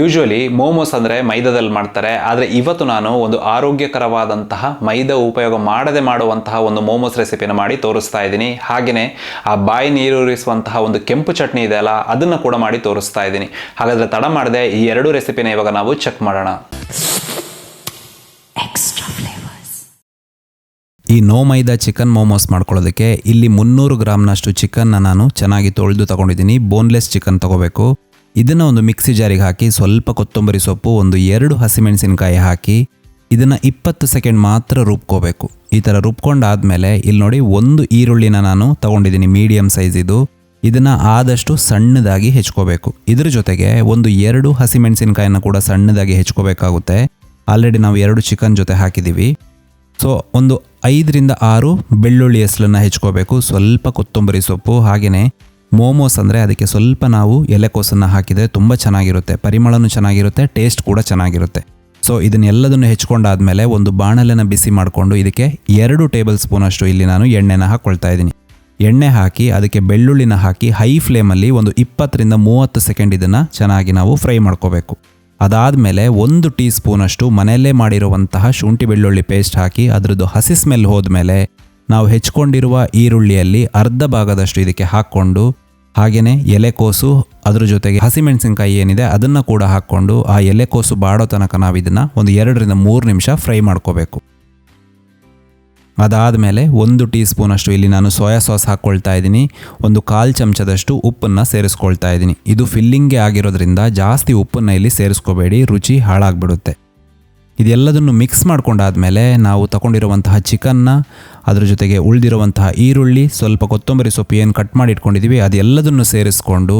Usually momos ಅಂದರೆ ಮೈದಾದಲ್ಲಿ ಮಾಡ್ತಾರೆ, ಆದರೆ ಇವತ್ತು ನಾನು ಒಂದು ಆರೋಗ್ಯಕರವಾದಂತಹ ಮೈದಾ ಉಪಯೋಗ ಮಾಡದೆ ಮಾಡುವಂತಹ ಒಂದು ಮೋಮೋಸ್ ರೆಸಿಪಿನ ಮಾಡಿ ತೋರಿಸ್ತಾ ಇದ್ದೀನಿ. ಹಾಗೆಯೇ ಆ ಬಾಯಿ ನೀರೂರಿಸುವಂತಹ ಒಂದು ಕೆಂಪು ಚಟ್ನಿ ಇದೆ ಅಲ್ಲ, ಅದನ್ನು ಕೂಡ ಮಾಡಿ ತೋರಿಸ್ತಾ ಇದ್ದೀನಿ. ಹಾಗಾದರೆ ತಡ ಮಾಡದೆ ಈ ಎರಡು ರೆಸಿಪಿನ ಇವಾಗ ನಾವು ಚೆಕ್ ಮಾಡೋಣ. ಈ ನೋ ಮೈದಾ ಚಿಕನ್ ಮೋಮೋಸ್ ಮಾಡ್ಕೊಳ್ಳೋದಕ್ಕೆ ಇಲ್ಲಿ 300 ಗ್ರಾಮ್ನಷ್ಟು ಚಿಕನ್ನ ನಾನು ಚೆನ್ನಾಗಿ ತೊಳೆದು ತಗೊಂಡಿದ್ದೀನಿ. ಬೋನ್ಲೆಸ್ ಚಿಕನ್ ತಗೋಬೇಕು. ಇದನ್ನು ಒಂದು ಮಿಕ್ಸಿ ಜಾರಿಗೆ ಹಾಕಿ ಸ್ವಲ್ಪ ಕೊತ್ತಂಬರಿ ಸೊಪ್ಪು, ಒಂದು 2 ಹಸಿಮೆಣಸಿನಕಾಯಿ ಹಾಕಿ ಇದನ್ನು 20 ಸೆಕೆಂಡ್ ಮಾತ್ರ ರುಬ್ಕೋಬೇಕು. ಈ ಥರ ರುಬ್ಕೊಂಡಾದ್ಮೇಲೆ ಇಲ್ಲಿ ನೋಡಿ ಒಂದು ಈರುಳ್ಳಿನ ನಾನು ತಗೊಂಡಿದ್ದೀನಿ, ಮೀಡಿಯಮ್ ಸೈಜ್ ಇದು. ಇದನ್ನು ಆದಷ್ಟು ಸಣ್ಣದಾಗಿ ಹೆಚ್ಕೋಬೇಕು. ಇದ್ರ ಜೊತೆಗೆ ಒಂದು 2 ಹಸಿಮೆಣಸಿನಕಾಯಿನ ಕೂಡ ಸಣ್ಣದಾಗಿ ಹೆಚ್ಕೋಬೇಕಾಗುತ್ತೆ. ಆಲ್ರೆಡಿ ನಾವು 2 ಚಿಕನ್ ಜೊತೆ ಹಾಕಿದ್ದೀವಿ. ಸೊ ಒಂದು 5 ರಿಂದ 6 ಬೆಳ್ಳುಳ್ಳಿ ಹೆಸಲನ್ನು ಹೆಚ್ಕೋಬೇಕು. ಸ್ವಲ್ಪ ಕೊತ್ತಂಬರಿ ಸೊಪ್ಪು, ಹಾಗೆಯೇ ಮೋಮೋಸ್ ಅಂದರೆ ಅದಕ್ಕೆ ಸ್ವಲ್ಪ ನಾವು ಎಲೆಕೋಸನ್ನು ಹಾಕಿದರೆ ತುಂಬ ಚೆನ್ನಾಗಿರುತ್ತೆ. ಪರಿಮಳನೂ ಚೆನ್ನಾಗಿರುತ್ತೆ, ಟೇಸ್ಟ್ ಕೂಡ ಚೆನ್ನಾಗಿರುತ್ತೆ. ಸೊ ಇದನ್ನೆಲ್ಲದನ್ನು ಹೆಚ್ಕೊಂಡಾದ್ಮೇಲೆ ಒಂದು ಬಾಣಲೆನ ಬಿಸಿ ಮಾಡಿಕೊಂಡು ಇದಕ್ಕೆ 2 ಟೇಬಲ್ ಸ್ಪೂನಷ್ಟು ಇಲ್ಲಿ ನಾನು ಎಣ್ಣೆನ ಹಾಕ್ಕೊಳ್ತಾ ಇದ್ದೀನಿ. ಎಣ್ಣೆ ಹಾಕಿ ಅದಕ್ಕೆ ಬೆಳ್ಳುಳ್ಳಿನ ಹಾಕಿ ಹೈ ಫ್ಲೇಮಲ್ಲಿ ಒಂದು 20 ರಿಂದ 30 ಸೆಕೆಂಡ್ ಇದನ್ನು ಚೆನ್ನಾಗಿ ನಾವು ಫ್ರೈ ಮಾಡ್ಕೋಬೇಕು. ಅದಾದಮೇಲೆ 1 ಟೀ ಸ್ಪೂನಷ್ಟು ಮನೆಯಲ್ಲೇ ಮಾಡಿರುವಂತಹ ಶುಂಠಿ ಬೆಳ್ಳುಳ್ಳಿ ಪೇಸ್ಟ್ ಹಾಕಿ ಅದರದ್ದು ಹಸಿ ಸ್ಮೆಲ್ ಹೋದ್ಮೇಲೆ ನಾವು ಹೆಚ್ಕೊಂಡಿರುವ ಈರುಳ್ಳಿಯಲ್ಲಿ ಅರ್ಧ ಭಾಗದಷ್ಟು ಇದಕ್ಕೆ ಹಾಕ್ಕೊಂಡು, ಹಾಗೆಯೇ ಎಲೆಕೋಸು ಅದ್ರ ಜೊತೆಗೆ ಹಸಿಮೆಣಸಿನಕಾಯಿ ಏನಿದೆ ಅದನ್ನು ಕೂಡ ಹಾಕ್ಕೊಂಡು ಆ ಎಲೆಕೋಸು ಬಾಡೋ ತನಕ ನಾವು ಇದನ್ನು ಒಂದು 2 ರಿಂದ 3 ನಿಮಿಷ ಫ್ರೈ ಮಾಡ್ಕೋಬೇಕು. ಅದಾದಮೇಲೆ 1 ಟೀ ಸ್ಪೂನಷ್ಟು ಇಲ್ಲಿ ನಾನು ಸೋಯಾ ಸಾಸ್ ಹಾಕ್ಕೊಳ್ತಾ ಇದ್ದೀನಿ. ಒಂದು 1/4 ಚಮಚದಷ್ಟು ಉಪ್ಪನ್ನು ಸೇರಿಸ್ಕೊಳ್ತಾ ಇದ್ದೀನಿ. ಇದು ಫಿಲ್ಲಿಂಗ್ಗೆ ಆಗಿರೋದ್ರಿಂದ ಜಾಸ್ತಿ ಉಪ್ಪನ್ನು ಇಲ್ಲಿ ಸೇರಿಸ್ಕೋಬೇಡಿ, ರುಚಿ ಹಾಳಾಗ್ಬಿಡುತ್ತೆ. ಇದೆಲ್ಲದನ್ನು ಮಿಕ್ಸ್ ಮಾಡ್ಕೊಂಡಾದ್ಮೇಲೆ ನಾವು ತಗೊಂಡಿರುವಂತಹ ಚಿಕನ್ನ, ಅದ್ರ ಜೊತೆಗೆ ಉಳಿದಿರುವಂತಹ ಈರುಳ್ಳಿ, ಸ್ವಲ್ಪ ಕೊತ್ತಂಬರಿ ಸೊಪ್ಪು ಏನು ಕಟ್ ಮಾಡಿ ಇಟ್ಕೊಂಡಿದ್ದೀವಿ ಅದೆಲ್ಲದನ್ನು ಸೇರಿಸ್ಕೊಂಡು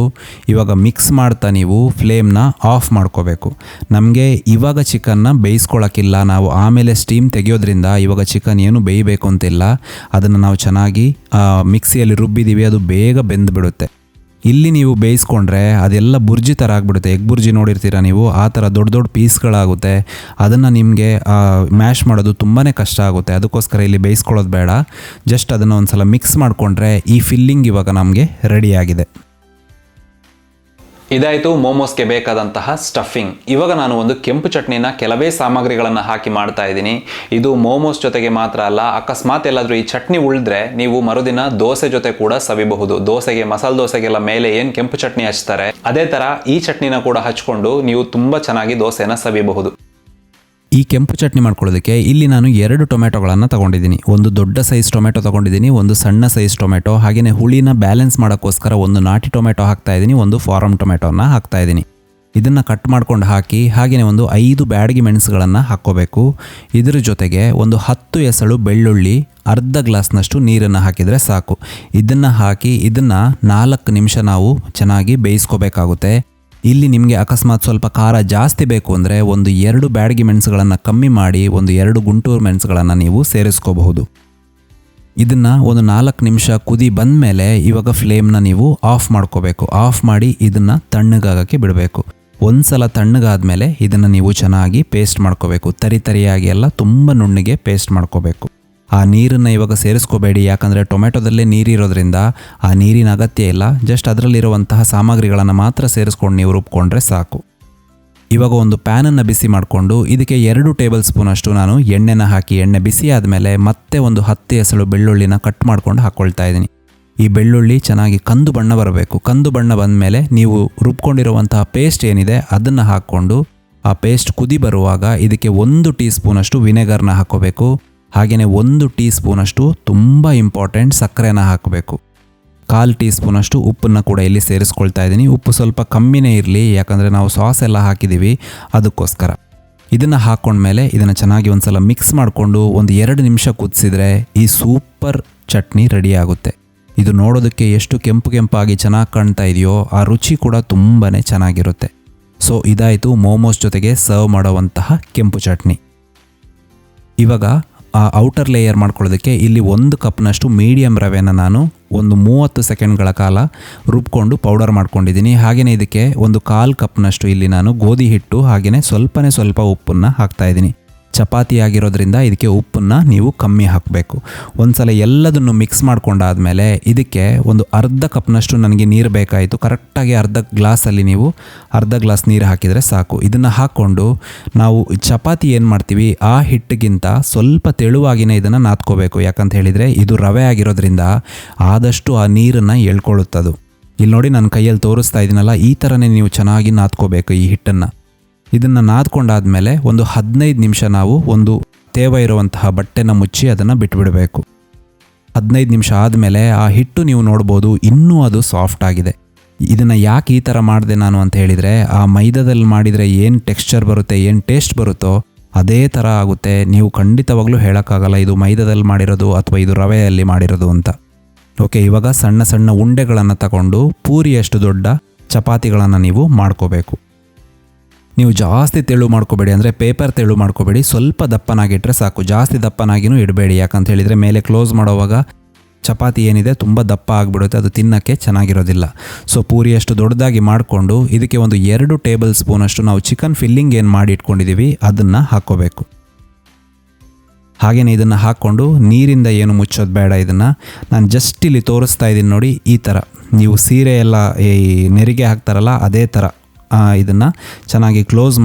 ಇವಾಗ ಮಿಕ್ಸ್ ಮಾಡ್ತಾ ನೀವು ಫ್ಲೇಮ್ನ ಆಫ್ ಮಾಡ್ಕೋಬೇಕು. ನಮಗೆ ಇವಾಗ ಚಿಕನ್ನ ಬೇಯಿಸ್ಕೊಳ್ಳೋಕ್ಕಿಲ್ಲ, ನಾವು ಆಮೇಲೆ ಸ್ಟೀಮ್ ತೆಗೆಯೋದ್ರಿಂದ ಇವಾಗ ಚಿಕನ್ ಏನು ಬೇಯಬೇಕು ಅಂತಿಲ್ಲ. ಅದನ್ನು ನಾವು ಚೆನ್ನಾಗಿ ಮಿಕ್ಸಿಯಲ್ಲಿ ರುಬ್ಬಿದ್ದೀವಿ, ಅದು ಬೇಗ ಬೆಂದುಬಿಡುತ್ತೆ. ಇಲ್ಲಿ ನೀವು ಬೇಯಿಸ್ಕೊಂಡ್ರೆ ಅದೆಲ್ಲ ಬುರ್ಜಿ ಥರ ಆಗಿಬಿಡುತ್ತೆ. ಎಗ್ ಬುರ್ಜಿ ನೋಡಿರ್ತೀರ ನೀವು, ಆ ಥರ ದೊಡ್ಡ ದೊಡ್ಡ ಪೀಸ್ಗಳಾಗುತ್ತೆ. ಅದನ್ನು ನಿಮಗೆ ಮ್ಯಾಶ್ ಮಾಡೋದು ತುಂಬಾ ಕಷ್ಟ ಆಗುತ್ತೆ. ಅದಕ್ಕೋಸ್ಕರ ಇಲ್ಲಿ ಬೇಯಿಸ್ಕೊಳ್ಳೋದು ಬೇಡ. ಜಸ್ಟ್ ಅದನ್ನು ಒಂದು ಸಲ ಮಿಕ್ಸ್ ಮಾಡಿಕೊಂಡ್ರೆ ಈ ಫಿಲ್ಲಿಂಗ್ ಇವಾಗ ನಮಗೆ ರೆಡಿಯಾಗಿದೆ. ಇದಾಯಿತು ಮೋಮೋಸ್ಗೆ ಬೇಕಾದಂತಹ ಸ್ಟಫಿಂಗ್. ಇವಾಗ ನಾನು ಒಂದು ಕೆಂಪು ಚಟ್ನಿನ ಕೆಲವೇ ಸಾಮಗ್ರಿಗಳನ್ನು ಹಾಕಿ ಮಾಡ್ತಾ ಇದ್ದೀನಿ. ಇದು ಮೋಮೋಸ್ ಜೊತೆಗೆ ಮಾತ್ರ ಅಲ್ಲ, ಅಕಸ್ಮಾತ್ ಎಲ್ಲಾದರೂ ಈ ಚಟ್ನಿ ಉಳಿದ್ರೆ ನೀವು ಮರುದಿನ ದೋಸೆ ಜೊತೆ ಕೂಡ ಸವಿಬಹುದು. ದೋಸೆಗೆ, ಮಸಾಲೆ ದೋಸೆಗೆಲ್ಲ ಮೇಲೆ ಏನು ಕೆಂಪು ಚಟ್ನಿ ಹಚ್ತಾರೆ ಅದೇ ಥರ ಈ ಚಟ್ನಿನ ಕೂಡ ಹಚ್ಕೊಂಡು ನೀವು ತುಂಬ ಚೆನ್ನಾಗಿ ದೋಸೆನ ಸವಿಬಹುದು. ಈ ಕೆಂಪು ಚಟ್ನಿ ಮಾಡ್ಕೊಳ್ಳೋದಕ್ಕೆ ಇಲ್ಲಿ ನಾನು 2 ಟೊಮೆಟೊಗಳನ್ನು ತಗೊಂಡಿದ್ದೀನಿ. ಒಂದು ದೊಡ್ಡ ಸೈಜ್ ಟೊಮೆಟೊ ತಗೊಂಡಿದ್ದೀನಿ, ಒಂದು ಸಣ್ಣ ಸೈಜ್ ಟೊಮೆಟೊ. ಹಾಗೆಯೇ ಹುಳಿನ ಬ್ಯಾಲೆನ್ಸ್ ಮಾಡೋಕ್ಕೋಸ್ಕರ ಒಂದು ನಾಟಿ ಟೊಮೆಟೊ ಹಾಕ್ತಾ ಇದ್ದೀನಿ, ಒಂದು ಫಾರಮ್ ಟೊಮೆಟೊನ ಹಾಕ್ತಾ ಇದ್ದೀನಿ. ಇದನ್ನು ಕಟ್ ಮಾಡ್ಕೊಂಡು ಹಾಕಿ, ಹಾಗೆಯೇ ಒಂದು 5 ಬ್ಯಾಡಗಿ ಮೆಣಸುಗಳನ್ನು ಹಾಕ್ಕೋಬೇಕು. ಇದ್ರ ಜೊತೆಗೆ ಒಂದು 10 ಎಸಳು ಬೆಳ್ಳುಳ್ಳಿ, ಅರ್ಧ ಗ್ಲಾಸ್ನಷ್ಟು ನೀರನ್ನು ಹಾಕಿದರೆ ಸಾಕು. ಇದನ್ನು ಹಾಕಿ ಇದನ್ನು 4 ನಿಮಿಷ ನಾವು ಚೆನ್ನಾಗಿ ಬೇಯಿಸ್ಕೋಬೇಕಾಗುತ್ತೆ. ಇಲ್ಲಿ ನಿಮಗೆ ಅಕಸ್ಮಾತ್ ಸ್ವಲ್ಪ ಖಾರ ಜಾಸ್ತಿ ಬೇಕು ಅಂದರೆ ಒಂದು 2 ಬ್ಯಾಡಗಿ ಮೆಣಸುಗಳನ್ನು ಕಮ್ಮಿ ಮಾಡಿ ಒಂದು 2 ಗುಂಟೂರು ಮೆಣಸುಗಳನ್ನು ನೀವು ಸೇರಿಸ್ಕೋಬಹುದು. ಇದನ್ನು ಒಂದು 4 ನಿಮಿಷ ಕುದಿ ಬಂದ ಮೇಲೆ ಇವಾಗ ಫ್ಲೇಮ್ನ ನೀವು ಆಫ್ ಮಾಡ್ಕೋಬೇಕು. ಆಫ್ ಮಾಡಿ ಇದನ್ನು ತಣ್ಣಗಾಗಕ್ಕೆ ಬಿಡಬೇಕು. ಒಂದು ಸಲ ತಣ್ಣಗಾದ್ಮೇಲೆ ಇದನ್ನು ನೀವು ಚೆನ್ನಾಗಿ ಪೇಸ್ಟ್ ಮಾಡ್ಕೋಬೇಕು. ತರಿಯಾಗಿ ಎಲ್ಲ ತುಂಬ ನುಣ್ಣಗೆ ಪೇಸ್ಟ್ ಮಾಡ್ಕೋಬೇಕು. ಆ ನೀರನ್ನು ಇವಾಗ ಸೇರಿಸ್ಕೋಬೇಡಿ, ಯಾಕಂದರೆ ಟೊಮೆಟೊದಲ್ಲೇ ನೀರಿರೋದ್ರಿಂದ ಆ ನೀರಿನ ಅಗತ್ಯ ಇಲ್ಲ. ಜಸ್ಟ್ ಅದರಲ್ಲಿರುವಂತಹ ಸಾಮಗ್ರಿಗಳನ್ನು ಮಾತ್ರ ಸೇರಿಸ್ಕೊಂಡು ನೀವು ರುಬ್ಕೊಂಡ್ರೆ ಸಾಕು. ಇವಾಗ ಒಂದು ಪ್ಯಾನನ್ನು ಬಿಸಿ ಮಾಡಿಕೊಂಡು ಇದಕ್ಕೆ 2 ಟೇಬಲ್ ಸ್ಪೂನಷ್ಟು ನಾನು ಎಣ್ಣೆನ ಹಾಕಿ, ಎಣ್ಣೆ ಬಿಸಿ ಆದಮೇಲೆ ಮತ್ತೆ ಒಂದು 10 ಎಸಳು ಬೆಳ್ಳುಳ್ಳಿನ ಕಟ್ ಮಾಡ್ಕೊಂಡು ಹಾಕ್ಕೊಳ್ತಾ ಇದ್ದೀನಿ. ಈ ಬೆಳ್ಳುಳ್ಳಿ ಚೆನ್ನಾಗಿ ಕಂದು ಬಣ್ಣ ಬರಬೇಕು. ಕಂದು ಬಣ್ಣ ಬಂದ ಮೇಲೆ ನೀವು ರುಬ್ಕೊಂಡಿರುವಂತಹ ಪೇಸ್ಟ್ ಏನಿದೆ ಅದನ್ನು ಹಾಕ್ಕೊಂಡು ಆ ಪೇಸ್ಟ್ ಕುದಿ ಬರುವಾಗ ಇದಕ್ಕೆ 1 ಟೀ ಸ್ಪೂನಷ್ಟು ವಿನೆಗರ್ನ ಹಾಕ್ಕೋಬೇಕು. ಹಾಗೆಯೇ 1 ಟೀ ಸ್ಪೂನಷ್ಟು ತುಂಬ ಇಂಪಾರ್ಟೆಂಟ್ ಸಕ್ಕರೆನ ಹಾಕಬೇಕು. 1/4 ಟೀ ಸ್ಪೂನಷ್ಟು ಉಪ್ಪನ್ನು ಕೂಡ ಇಲ್ಲಿ ಸೇರಿಸ್ಕೊಳ್ತಾ ಇದ್ದೀನಿ. ಉಪ್ಪು ಸ್ವಲ್ಪ ಕಮ್ಮಿನೇ ಇರಲಿ, ಯಾಕಂದರೆ ನಾವು ಸಾಸ್ ಎಲ್ಲ ಹಾಕಿದ್ದೀವಿ ಅದಕ್ಕೋಸ್ಕರ. ಇದನ್ನು ಹಾಕ್ಕೊಂಡ್ಮೇಲೆ ಇದನ್ನು ಚೆನ್ನಾಗಿ ಒಂದು ಸಲ ಮಿಕ್ಸ್ ಮಾಡಿಕೊಂಡು ಒಂದು 2 ನಿಮಿಷ ಕುದಿಸಿದ್ರೆ ಈ ಸೂಪರ್ ಚಟ್ನಿ ರೆಡಿ ಆಗುತ್ತೆ. ಇದು ನೋಡೋದಕ್ಕೆ ಎಷ್ಟು ಕೆಂಪಾಗಿ ಚೆನ್ನಾಗಿ ಕಾಣ್ತಾ ಇದೆಯೋ ಆ ರುಚಿ ಕೂಡ ತುಂಬಾ ಚೆನ್ನಾಗಿರುತ್ತೆ. ಸೊ ಇದಾಯಿತು ಮೋಮೋಸ್ ಜೊತೆಗೆ ಸರ್ವ್ ಮಾಡುವಂತಹ ಕೆಂಪು ಚಟ್ನಿ. ಇವಾಗ ಆ ಔಟರ್ ಲೇಯರ್ ಮಾಡ್ಕೊಳ್ಳೋದಕ್ಕೆ ಇಲ್ಲಿ 1 ಕಪ್ನಷ್ಟು ಮೀಡಿಯಮ್ ರವೆನ ನಾನು ಒಂದು 30 ಸೆಕೆಂಡ್ಗಳ ಕಾಲ ರುಬ್ಕೊಂಡು ಪೌಡರ್ ಮಾಡ್ಕೊಂಡಿದ್ದೀನಿ. ಹಾಗೆಯೇ ಇದಕ್ಕೆ ಒಂದು 1/4 ಕಪ್ನಷ್ಟು ಇಲ್ಲಿ ನಾನು ಗೋಧಿ ಹಿಟ್ಟು, ಹಾಗೆಯೇ ಸ್ವಲ್ಪ ಉಪ್ಪನ್ನು ಹಾಕ್ತಾಯಿದ್ದೀನಿ. ಚಪಾತಿ ಆಗಿರೋದ್ರಿಂದ ಇದಕ್ಕೆ ಉಪ್ಪನ್ನು ನೀವು ಕಮ್ಮಿ ಹಾಕಬೇಕು. ಒಂದು ಸಲ ಎಲ್ಲದನ್ನು ಮಿಕ್ಸ್ ಮಾಡ್ಕೊಂಡಾದಮೇಲೆ ಇದಕ್ಕೆ ಒಂದು ಅರ್ಧ ಕಪ್ನಷ್ಟು ನನಗೆ ನೀರು ಬೇಕಾಯಿತು. ಕರೆಕ್ಟಾಗಿ ಅರ್ಧ ಗ್ಲಾಸ್ ನೀರು ಹಾಕಿದರೆ ಸಾಕು. ಇದನ್ನು ಹಾಕ್ಕೊಂಡು ನಾವು ಚಪಾತಿ ಏನು ಮಾಡ್ತೀವಿ ಆ ಹಿಟ್ಟಿಗಿಂತ ಸ್ವಲ್ಪ ತೆಳುವಾಗಿನೇ ಇದನ್ನು ನಾದ್ಕೋಬೇಕು. ಯಾಕಂತ ಹೇಳಿದರೆ ಇದು ರವೆ ಆಗಿರೋದ್ರಿಂದ ಆದಷ್ಟು ಆ ನೀರನ್ನು ಎಳ್ಕೊಳ್ಳುತ್ತದು. ಇಲ್ಲಿ ನೋಡಿ ನನ್ನ ಕೈಯಲ್ಲಿ ತೋರಿಸ್ತಾ ಇದ್ದೀನಲ್ಲ, ಈ ಥರನೇ ನೀವು ಚೆನ್ನಾಗಿ ನಾದ್ಕೋಬೇಕು ಈ ಹಿಟ್ಟನ್ನು. ಇದನ್ನು ನಾದ್ಕೊಂಡಾದ್ಮೇಲೆ ಒಂದು 15 ನಿಮಿಷ ನಾವು ಒಂದು ತೇವ ಇರುವಂತಹ ಬಟ್ಟೆನ ಮುಚ್ಚಿ ಅದನ್ನು ಬಿಟ್ಬಿಡಬೇಕು. 15 ನಿಮಿಷ ಆದಮೇಲೆ ಆ ಹಿಟ್ಟು ನೀವು ನೋಡ್ಬೋದು ಇನ್ನೂ ಅದು ಸಾಫ್ಟ್ ಆಗಿದೆ. ಇದನ್ನು ಯಾಕೆ ಈ ಥರ ಮಾಡಿದೆ ನಾನು ಅಂತ ಹೇಳಿದರೆ, ಆ ಮೈದಾದಲ್ಲಿ ಮಾಡಿದರೆ ಏನು ಟೆಕ್ಸ್ಚರ್ ಬರುತ್ತೆ, ಏನು ಟೇಸ್ಟ್ ಬರುತ್ತೋ ಅದೇ ಥರ ಆಗುತ್ತೆ. ನೀವು ಖಂಡಿತವಾಗ್ಲೂ ಹೇಳೋಕ್ಕಾಗಲ್ಲ ಇದು ಮೈದಾದಲ್ಲಿ ಮಾಡಿರೋದು ಅಥವಾ ಇದು ರವೆಯಲ್ಲಿ ಮಾಡಿರೋದು ಅಂತ. ಓಕೆ, ಇವಾಗ ಸಣ್ಣ ಸಣ್ಣ ಉಂಡೆಗಳನ್ನು ತಗೊಂಡು ಪೂರಿಯಷ್ಟು ದೊಡ್ಡ ಚಪಾತಿಗಳನ್ನು ನೀವು ಮಾಡ್ಕೋಬೇಕು. ನೀವು ಜಾಸ್ತಿ ತೆಳು ಮಾಡ್ಕೋಬೇಡಿ, ಅಂದರೆ ಪೇಪರ್ ತೆಳು ಮಾಡ್ಕೋಬೇಡಿ, ಸ್ವಲ್ಪ ದಪ್ಪನಾಗಿಟ್ಟರೆ ಸಾಕು. ಜಾಸ್ತಿ ದಪ್ಪನಾಗಿನೂ ಇಡಬೇಡಿ, ಯಾಕಂತ ಹೇಳಿದರೆ ಮೇಲೆ ಕ್ಲೋಸ್ ಮಾಡೋವಾಗ ಚಪಾತಿ ಏನಿದೆ ತುಂಬ ದಪ್ಪ ಆಗಿಬಿಡುತ್ತೆ, ಅದು ತಿನ್ನೋಕ್ಕೆ ಚೆನ್ನಾಗಿರೋದಿಲ್ಲ. ಸೊ ಪೂರಿಯಷ್ಟು ದೊಡ್ಡದಾಗಿ ಮಾಡಿಕೊಂಡು ಇದಕ್ಕೆ ಒಂದು 2 ಟೇಬಲ್ ಸ್ಪೂನಷ್ಟು ನಾವು ಚಿಕನ್ ಫಿಲ್ಲಿಂಗ್ ಏನು ಮಾಡಿ ಇಟ್ಕೊಂಡಿದ್ದೀವಿ ಅದನ್ನು ಹಾಕ್ಕೋಬೇಕು. ಹಾಗೆಯೇ ಇದನ್ನು ಹಾಕ್ಕೊಂಡು ನೀರಿಂದ ಏನು ಮುಚ್ಚೋದು ಬೇಡ. ಇದನ್ನು ನಾನು ಜಸ್ಟ್ ಇಲ್ಲಿ ತೋರಿಸ್ತಾ ಇದ್ದೀನಿ ನೋಡಿ, ಈ ಥರ ನೀವು ಸೀರೆ ಎಲ್ಲ ಈ ನೆರಿಗೆ ಹಾಕ್ತಾರಲ್ಲ ಅದೇ ಥರ ಇದನ್ನು ಚೆನ್ನಾಗಿ ಕ್ಲೋಸ್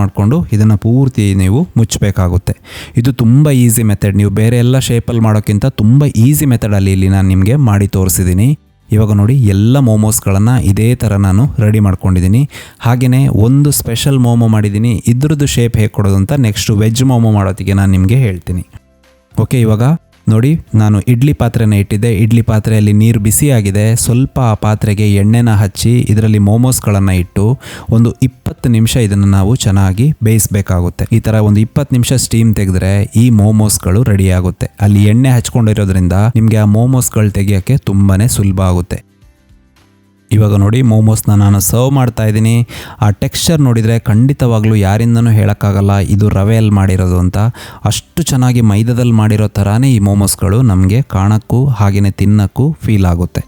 ಮಾಡಿಕೊಂಡು ಇದನ್ನು ಪೂರ್ತಿ ನೀವು ಮುಚ್ಚಬೇಕಾಗುತ್ತೆ. ಇದು ತುಂಬ ಈಸಿ ಮೆಥಡ್. ನೀವು ಬೇರೆ ಎಲ್ಲ ಶೇಪಲ್ಲಿ ಮಾಡೋಕ್ಕಿಂತ ತುಂಬ ಈಸಿ ಮೆಥಡಲ್ಲಿ ಇಲ್ಲಿ ನಾನು ನಿಮಗೆ ಮಾಡಿ ತೋರಿಸಿದ್ದೀನಿ. ಇವಾಗ ನೋಡಿ ಎಲ್ಲ ಮೋಮೋಸ್ಗಳನ್ನು ಇದೇ ಥರ ನಾನು ರೆಡಿ ಮಾಡ್ಕೊಂಡಿದ್ದೀನಿ. ಹಾಗೆಯೇ ಒಂದು ಸ್ಪೆಷಲ್ ಮೋಮೋ ಮಾಡಿದ್ದೀನಿ, ಇದ್ರದ್ದು ಶೇಪ್ ಹೇಗೆ ಕೊಡೋದು ಅಂತ ನೆಕ್ಸ್ಟ್ ವೆಜ್ ಮೋಮೋ ಮಾಡೋತ್ತಿಗೆ ನಾನು ನಿಮಗೆ ಹೇಳ್ತೀನಿ. ಓಕೆ, ಇವಾಗ ನೋಡಿ ನಾನು ಇಡ್ಲಿ ಪಾತ್ರೆನ ಇಟ್ಟಿದ್ದೆ. ಇಡ್ಲಿ ಪಾತ್ರೆಯಲ್ಲಿ ನೀರು ಬಿಸಿಯಾಗಿದೆ. ಸ್ವಲ್ಪ ಆ ಪಾತ್ರೆಗೆ ಎಣ್ಣೆನ ಹಚ್ಚಿ ಇದರಲ್ಲಿ ಮೋಮೋಸ್ಗಳನ್ನು ಇಟ್ಟು ಒಂದು 20 ನಿಮಿಷ ಇದನ್ನು ನಾವು ಚೆನ್ನಾಗಿ ಬೇಯಿಸಬೇಕಾಗುತ್ತೆ. ಈ ಥರ ಒಂದು 20 ನಿಮಿಷ ಸ್ಟೀಮ್ ತೆಗೆದ್ರೆ ಈ ಮೋಮೋಸ್ಗಳು ರೆಡಿ ಆಗುತ್ತೆ. ಅಲ್ಲಿ ಎಣ್ಣೆ ಹಚ್ಕೊಂಡಿರೋದ್ರಿಂದ ನಿಮಗೆ ಆ ಮೋಮೋಸ್ಗಳು ತೆಗಿಯೋಕ್ಕೆ ತುಂಬಾ ಸುಲಭ ಆಗುತ್ತೆ. ಇವಾಗ ನೋಡಿ ಮೋಮೋಸ್ನ ನಾನು ಸರ್ವ್ ಮಾಡ್ತಾ ಇದ್ದೀನಿ. ಆ ಟೆಕ್ಸ್ಚರ್ ನೋಡಿದರೆ ಖಂಡಿತವಾಗ್ಲೂ ಯಾರಿಂದನೂ ಹೇಳೋಕ್ಕಾಗಲ್ಲ ಇದು ರವೆಯಲ್ಲಿ ಮಾಡಿರೋದು ಅಂತ. ಅಷ್ಟು ಚೆನ್ನಾಗಿ ಮೈದಾದಲ್ಲಿ ಮಾಡಿರೋ ಥರನೇ ಈ ಮೋಮೋಸ್ಗಳು ನಮಗೆ ಕಾಣೋಕ್ಕೂ ಹಾಗೆಯೇ ತಿನ್ನೋಕ್ಕೂ ಫೀಲ್ ಆಗುತ್ತೆ.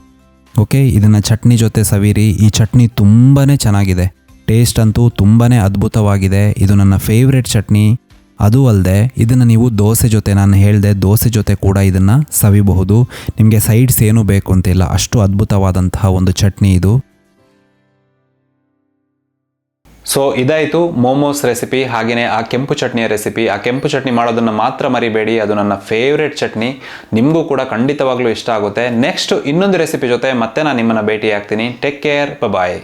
ಓಕೆ, ಇದನ್ನು ಚಟ್ನಿ ಜೊತೆ ಸವಿರಿ. ಈ ಚಟ್ನಿ ತುಂಬಾ ಚೆನ್ನಾಗಿದೆ, ಟೇಸ್ಟ್ ಅಂತೂ ತುಂಬಾ ಅದ್ಭುತವಾಗಿದೆ. ಇದು ನನ್ನ ಫೇವ್ರೆಟ್ ಚಟ್ನಿ. ಅದು ಅಲ್ಲದೆ ಇದನ್ನು ನೀವು ದೋಸೆ ಜೊತೆ, ನಾನು ಹೇಳಿದೆ ದೋಸೆ ಜೊತೆ ಕೂಡ ಇದನ್ನು ಸವಿಬಹುದು. ನಿಮಗೆ ಸೈಡ್ಸ್ ಏನೂ ಬೇಕು ಅಂತಿಲ್ಲ, ಅಷ್ಟು ಅದ್ಭುತವಾದಂತಹ ಒಂದು ಚಟ್ನಿ ಇದು. ಸೊ ಇದಾಯಿತು ಮೋಮೋಸ್ ರೆಸಿಪಿ, ಹಾಗೆಯೇ ಆ ಕೆಂಪು ಚಟ್ನಿಯ ರೆಸಿಪಿ. ಆ ಕೆಂಪು ಚಟ್ನಿ ಮಾಡೋದನ್ನು ಮಾತ್ರ ಮರಿಬೇಡಿ, ಅದು ನನ್ನ ಫೇವ್ರೆಟ್ ಚಟ್ನಿ. ನಿಮಗೂ ಕೂಡ ಖಂಡಿತವಾಗ್ಲೂ ಇಷ್ಟ ಆಗುತ್ತೆ. ನೆಕ್ಸ್ಟ್ ಇನ್ನೊಂದು ರೆಸಿಪಿ ಜೊತೆ ಮತ್ತೆ ನಾನು ನಿಮ್ಮನ್ನು ಭೇಟಿ ಆಗ್ತೀನಿ. ಟೇಕ್ ಕೇರ್, ಬಾಯ್.